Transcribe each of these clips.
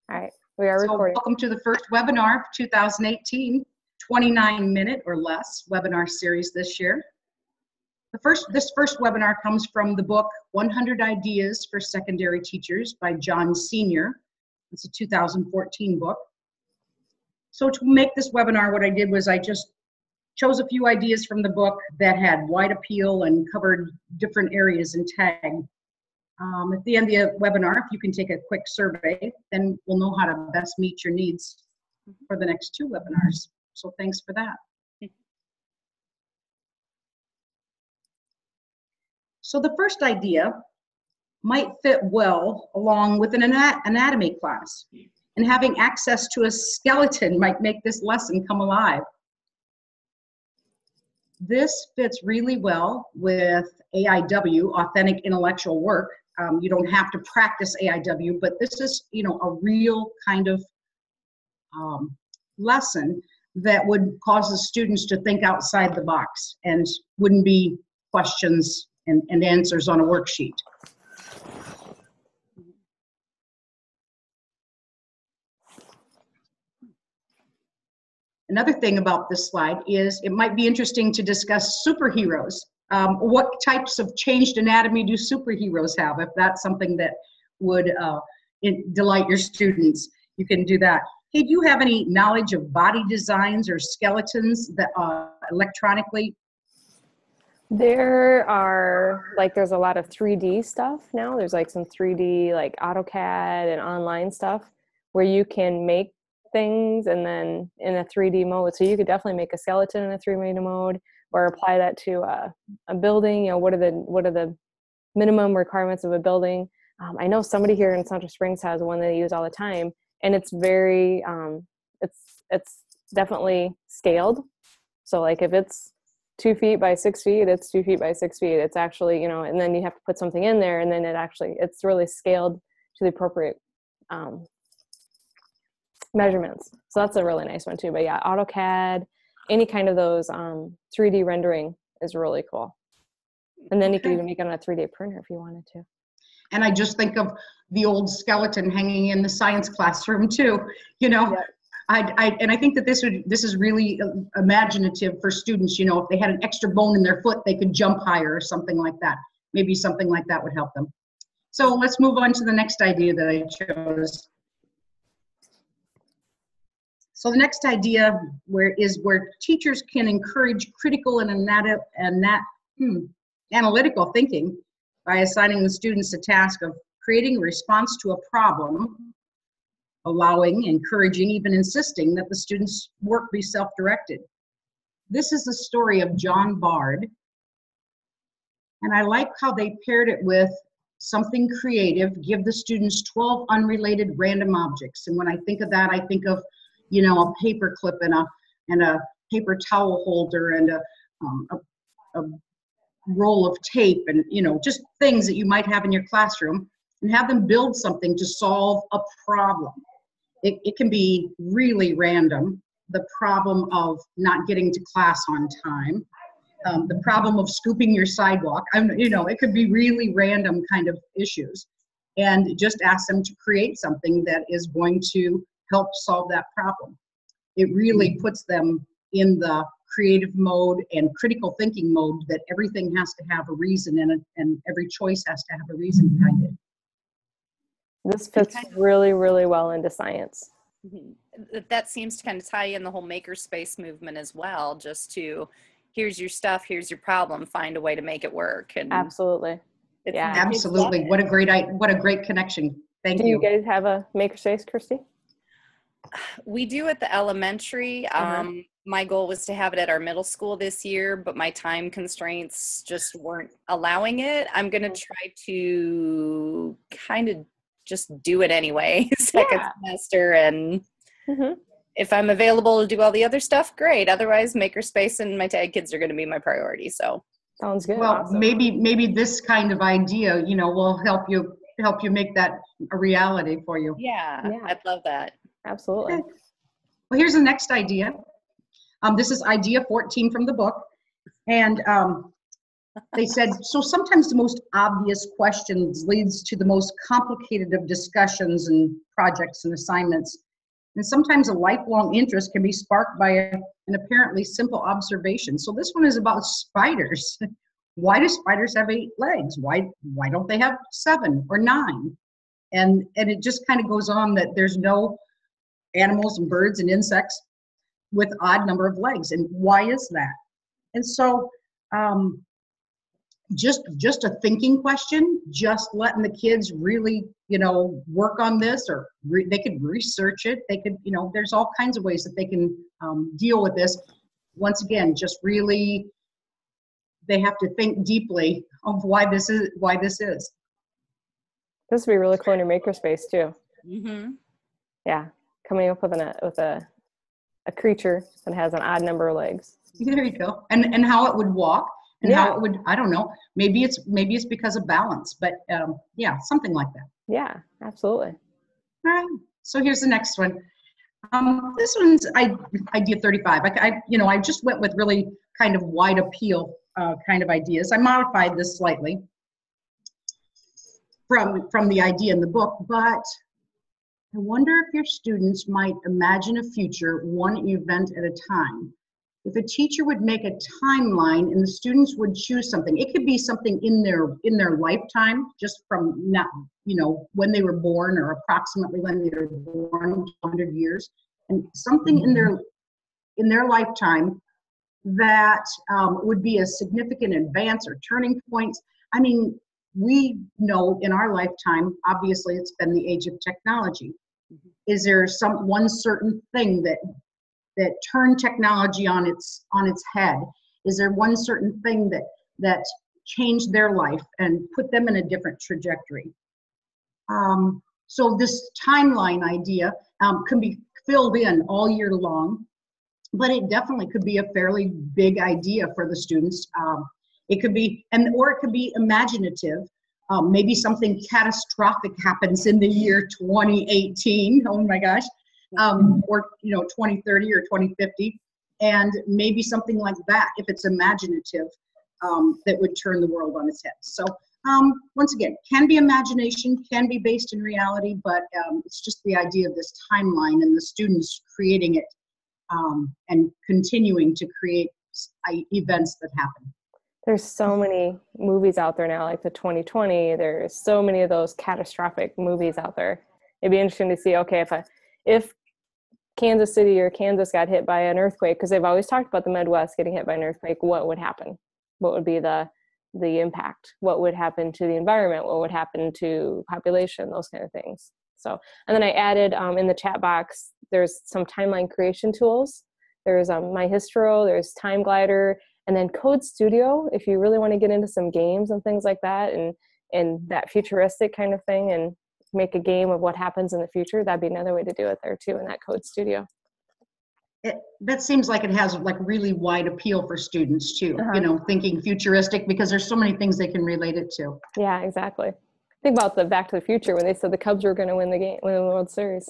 All right, we are So recording. welcome to the first webinar of 2018, 29-minute or less webinar series this year. This first webinar comes from the book 100 Ideas for Secondary Teachers by John Senior. It's a 2014 book. So to make this webinar, what I did was I just chose a few ideas from the book that had wide appeal and covered different areas and tagged. At the end of the webinar, if you can take a quick survey, then we'll know how to best meet your needs for the next two webinars. So thanks for that. So the first idea might fit well along with an anatomy class, and having access to a skeleton might make this lesson come alive. This fits really well with AIW, authentic intellectual work. You don't have to practice AIW, but this is, a real kind of lesson that would cause the students to think outside the box and wouldn't be questions and answers on a worksheet. Another thing about this slide is it might be interesting to discuss superheroes. What types of changed anatomy do superheroes have? If that's something that would delight your students, you can do that. Hey, do you have any knowledge of body designs or skeletons that electronically? There are, there's a lot of 3D stuff now. There's some 3D, AutoCAD and online stuff where you can make things and then in a 3D mode. So you could definitely make a skeleton in a 3D mode or apply that to a building. What are the minimum requirements of a building? I know somebody here in Central Springs has one that they use all the time, and it's very, it's definitely scaled. So if it's 2 feet by 6 feet, it's 2 feet by 6 feet. It's actually, and then you have to put something in there, and then it's really scaled to the appropriate measurements. So that's a really nice one too. But yeah, AutoCAD, any kind of those 3D rendering is really cool. And then you can even make it on a 3D printer if you wanted to. And I just think of the old skeleton hanging in the science classroom too, Yeah. And I think that this is really imaginative for students. If they had an extra bone in their foot, they could jump higher or something like that. Maybe something like that would help them. So let's move on to the next idea that I chose. So the next idea where teachers can encourage critical and analytical thinking by assigning the students a task of creating a response to a problem, allowing, encouraging, even insisting that the students' work be self-directed. This is the story of John Bard, and I like how they paired it with something creative, give the students 12 unrelated random objects. And when I think of that, I think of, a paper clip and a paper towel holder and a roll of tape and, just things that you might have in your classroom, and have them build something to solve a problem. It can be really random. The problem of not getting to class on time, the problem of scooping your sidewalk. It could be really random kind of issues. And just ask them to create something that is going to help solve that problem. It really puts them in the creative mode and critical thinking mode that everything has to have a reason in it, and every choice has to have a reason behind it. This fits really, really well into science. Mm-hmm. That seems to kind of tie in the whole makerspace movement as well, just to, here's your stuff, here's your problem, find a way to make it work. And absolutely. Yeah, absolutely. What a great connection. Thank you. Do you guys have a makerspace, Christy? We do at the elementary. My goal was to have it at our middle school this year, but my time constraints just weren't allowing it. I'm going to try to kind of just do it anyway, second semester. And if I'm available to do all the other stuff, great. Otherwise, makerspace and my tag kids are going to be my priority. So sounds good. Well, awesome. maybe this kind of idea, will help you make that a reality for you. Yeah. I'd love that. Absolutely. Okay. Well, here's the next idea. This is idea 14 from the book. And They said, so sometimes the most obvious questions leads to the most complicated of discussions and projects and assignments. And sometimes a lifelong interest can be sparked by an apparently simple observation. So this one is about spiders. Why do spiders have 8 legs? Why don't they have 7 or 9? And it just kind of goes on that there's no animals and birds and insects with odd number of legs. And why is that? And so just a thinking question, just letting the kids really, work on this, or they could research it. They could, there's all kinds of ways that they can deal with this. Once again, just really, they have to think deeply of why this is. This would be really cool in your makerspace too. Mm-hmm. Yeah, coming up with a creature that has an odd number of legs. There you go. And how it would walk, and Yeah. how it would, I don't know, maybe it's because of balance, but yeah, something like that. Yeah, absolutely. All right. So here's the next one. This one's idea 35. I just went with really kind of wide appeal kind of ideas. I modified this slightly from the idea in the book, but I wonder if your students might imagine a future one event at a time. If a teacher would make a timeline and the students would choose something, it could be something in their lifetime, just from now, when they were born, or approximately when they were born, 100 years, and something in their lifetime that would be a significant advance or turning point. I mean, we know in our lifetime, obviously, it's been the age of technology. Is there one certain thing that turned technology on its head? Is there one certain thing that changed their life and put them in a different trajectory? So this timeline idea can be filled in all year long, but it definitely could be a fairly big idea for the students. It could be, or it could be imaginative. Maybe something catastrophic happens in the year 2018. Oh my gosh. Or 2030 or 2050, and maybe something like that, if it's imaginative, that would turn the world on its head. So once again, can be imagination, can be based in reality, but it's just the idea of this timeline and the students creating it and continuing to create events that happen. There's so many movies out there now, like the 2020. There's so many of those catastrophic movies out there. It'd be interesting to see, okay, if Kansas City or Kansas got hit by an earthquake, because they've always talked about the Midwest getting hit by an earthquake, what would happen? What would be the impact? What would happen to the environment? What would happen to population? Those kind of things. So, and then I added in the chat box, there's some timeline creation tools. There's MyHistro, there's Time Glider, and then Code Studio, if you really want to get into some games and things like that, and that futuristic kind of thing, and make a game of what happens in the future, that'd be another way to do it there too, in that Code Studio. That seems like it has like really wide appeal for students too, thinking futuristic, because there's so many things they can relate it to. Yeah, exactly. Think about the Back to the Future when they said the Cubs were going to win the World Series.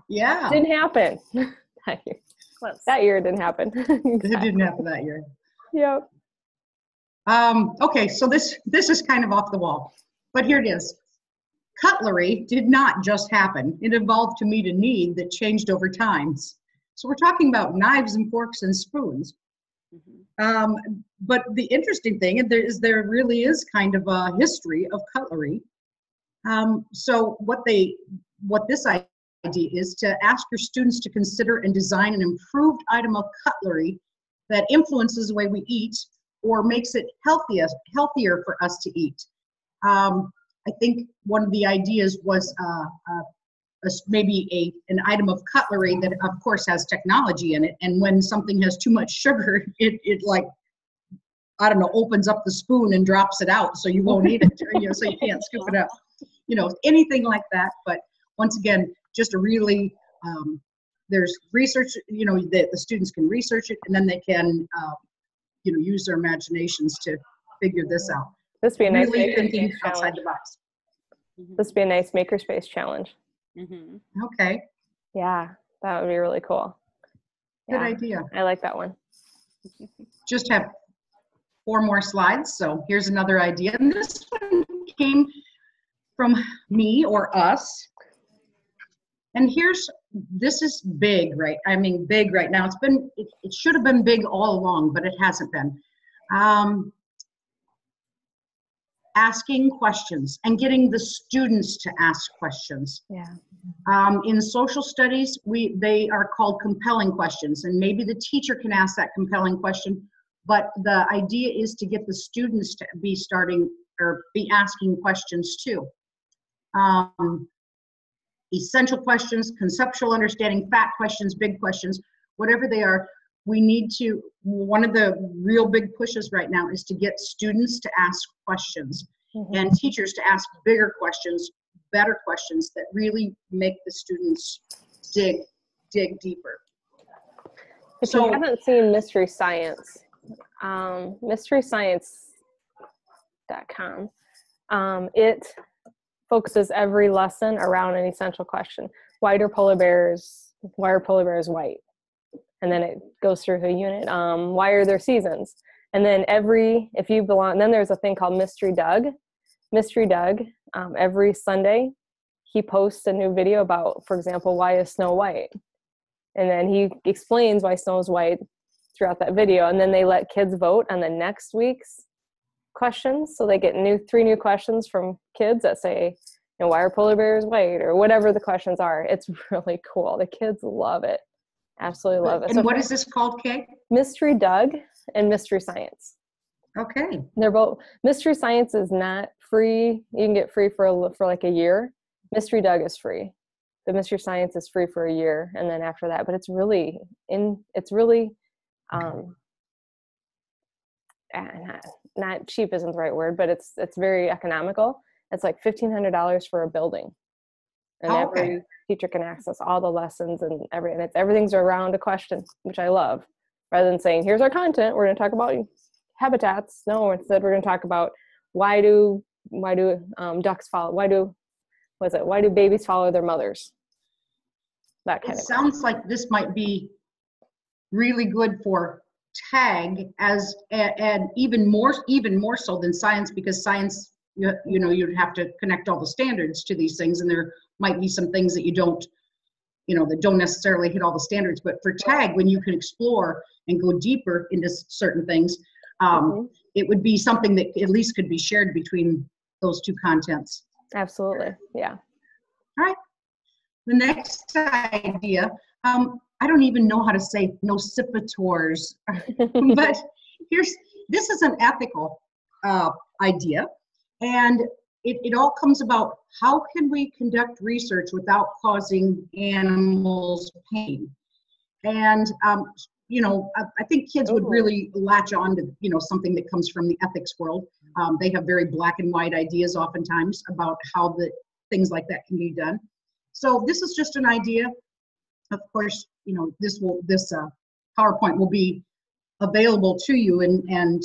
Yeah. Didn't happen. That year it didn't happen. Exactly. It didn't happen that year. Yep. Okay, so this is kind of off the wall, but here it is. Cutlery did not just happen. It evolved to meet a need that changed over time. So we're talking about knives and forks and spoons. Mm-hmm. But the interesting thing is there really is kind of a history of cutlery. So what this idea is to ask your students to consider and design an improved item of cutlery that influences the way we eat or makes it healthier for us to eat. I think one of the ideas was maybe an item of cutlery that of course has technology in it, and when something has too much sugar, it like, I don't know, opens up the spoon and drops it out, so you won't eat it, so you can't scoop it up, anything like that. But once again, just a really, there's research, the students can research it, and then they can, use their imaginations to figure this out. This would be a nice really thinking challenge. outside the box. This would be a nice makerspace challenge. Mm-hmm. Okay. Yeah, that would be really cool. Good idea. I like that one. Just have 4 more slides. So here's another idea. And this one came from me or us. And this is big, right? I mean, big right now. It should have been big all along, but it hasn't been. Asking questions and getting the students to ask questions. Yeah. In social studies, they are called compelling questions, and maybe the teacher can ask that compelling question, but the idea is to get the students to be asking questions too. Essential questions, conceptual understanding, fact questions, big questions, whatever they are, one of the real big pushes right now is to get students to ask questions and teachers to ask bigger questions, better questions that really make the students dig deeper. If you haven't seen Mystery Science, mysteryscience.com, it focuses every lesson around an essential question. Why are polar bears white? And then it goes through the unit. Why are there seasons? And then then there's a thing called Mystery Doug. Mystery Doug, every Sunday, he posts a new video about, for example, why is snow white? And then he explains why snow is white throughout that video. And then they let kids vote on the next week's questions. So they get 3 new questions from kids that say, why are polar bears white? Or whatever the questions are. It's really cool. The kids love it. Absolutely love it. And what is this called, Kay? Mystery Doug and Mystery Science. Okay. They're both. Mystery Science is not free. You can get free for like a year. Mystery Doug is free. The Mystery Science is free for a year, and then after that. But it's really not cheap isn't the right word, but it's very economical. It's like $1,500 for a building, and every teacher can access all the lessons and everything's around a question, which I love. Rather than saying, here's our content, we're going to talk about habitats. No, instead we're going to talk about why do ducks follow? Why do babies follow their mothers? That kind of. It sounds like this might be really good for TAG and even more so than science, because science, you'd have to connect all the standards to these things, and there might be some things that that don't necessarily hit all the standards. But for TAG, when you can explore and go deeper into certain things, it would be something that at least could be shared between those 2 contents. Absolutely, yeah. All right. The next idea, I don't even know how to say nocipitors, but this is an ethical idea, and it all comes about how can we conduct research without causing animals pain. And I think kids would really latch on to something that comes from the ethics world. They have very black and white ideas oftentimes about how things like that can be done. So this is just an idea. Of course, this PowerPoint will be available to you, and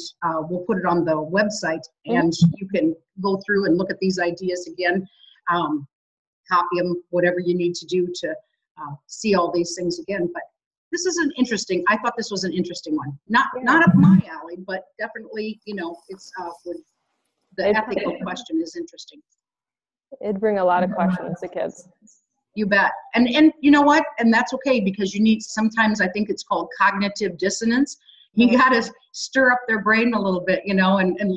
we'll put it on the website, and you can go through and look at these ideas again, copy them, whatever you need to do to see all these things again. But this is I thought this was an interesting one. Not up my alley, but definitely, it's the ethical question is interesting. It'd bring a lot of questions to kids. You bet. And you know what? And that's okay, because sometimes I think it's called cognitive dissonance. You got to stir up their brain a little bit, and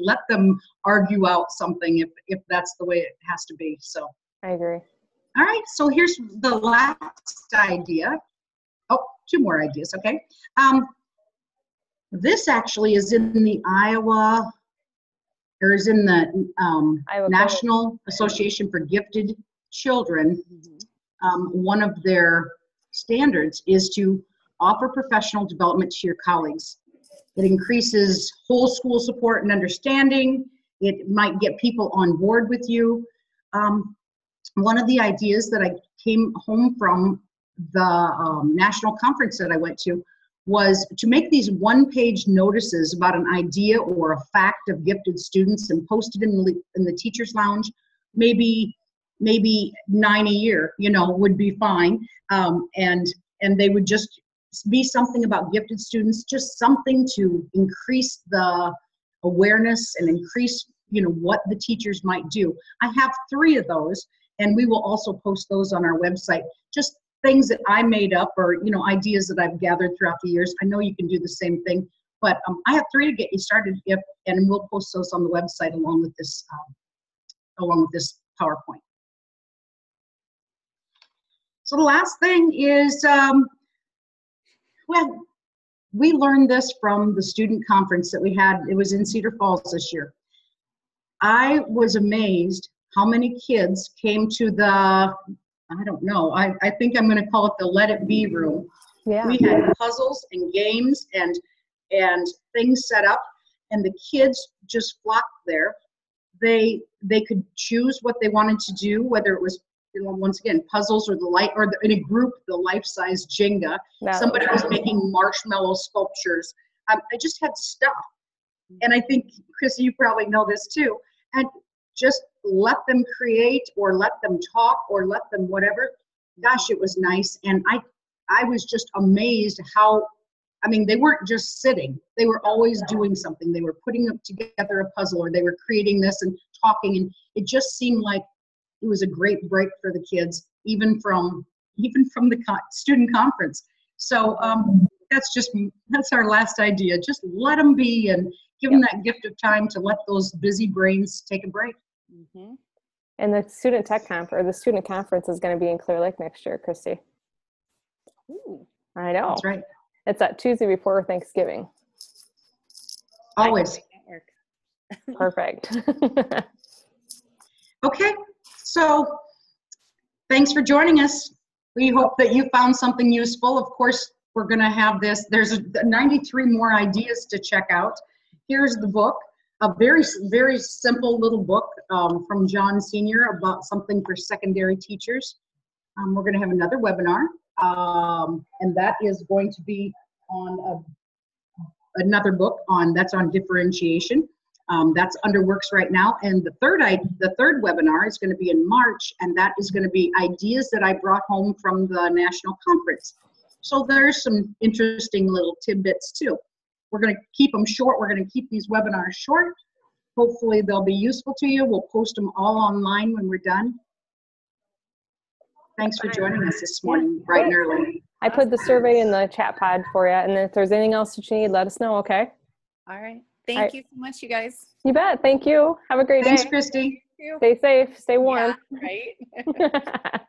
let them argue out something if that's the way it has to be. So I agree. All right. So here's the last idea. Oh, 2 more ideas. Okay. This actually is in the National Association for Gifted Children. One of their standards is to offer professional development to your colleagues. It increases whole school support and understanding. It might get people on board with you. One of the ideas that I came home from the national conference that I went to was to make these 1-page notices about an idea or a fact of gifted students and post it in the teacher's lounge. Maybe 9 a year, would be fine. And they would just be something about gifted students, just something to increase the awareness and increase, what the teachers might do. I have 3 of those, and we will also post those on our website. Just things that I made up, or ideas that I've gathered throughout the years. I know you can do the same thing, but I have 3 to get you started, and we'll post those on the website along with this PowerPoint. So the last thing is, we learned this from the student conference that we had. It was in Cedar Falls this year. I was amazed how many kids came to the, I don't know, I think I'm going to call it the Let It Be room. Yeah. We had puzzles and games and things set up, and the kids just flocked there. They could choose what they wanted to do, whether it was, once again, puzzles, or in a group, the life-size Jenga. Somebody was making marshmallow sculptures. I just had stuff. And I think, Chrissy, you probably know this too. And just let them create, or let them talk, or let them whatever. Gosh, it was nice. And I was just amazed how, they weren't just sitting. They were always doing something. They were putting together a puzzle, or they were creating this and talking. And it just seemed like it was a great break for the kids, even from the student conference. So that's our last idea. Just let them be, and give them that gift of time to let those busy brains take a break. Mm-hmm. And the student conference is going to be in Clear Lake next year, Christy. Ooh. I know. That's right. It's that Tuesday before Thanksgiving. Always. Perfect. Okay, so thanks for joining us. We hope that you found something useful. Of course, we're going to have this. There's 93 more ideas to check out. Here's the book, a very, very simple little book from John Sr. about something for secondary teachers. We're going to have another webinar, and that is going to be on another book that's on differentiation. That's under works right now. And the third webinar is going to be in March, and that is going to be ideas that I brought home from the national conference. So there's some interesting little tidbits too. We're going to keep them short. We're going to keep these webinars short. Hopefully they'll be useful to you. We'll post them all online when we're done. Thanks for joining us this morning, bright and early. I put the survey in the chat pod for you, and if there's anything else that you need, let us know, okay? All right. Thank you so much, you guys. You bet. Thank you. Have a great day. Thanks, Christy. Stay safe. Stay warm. Yeah, right.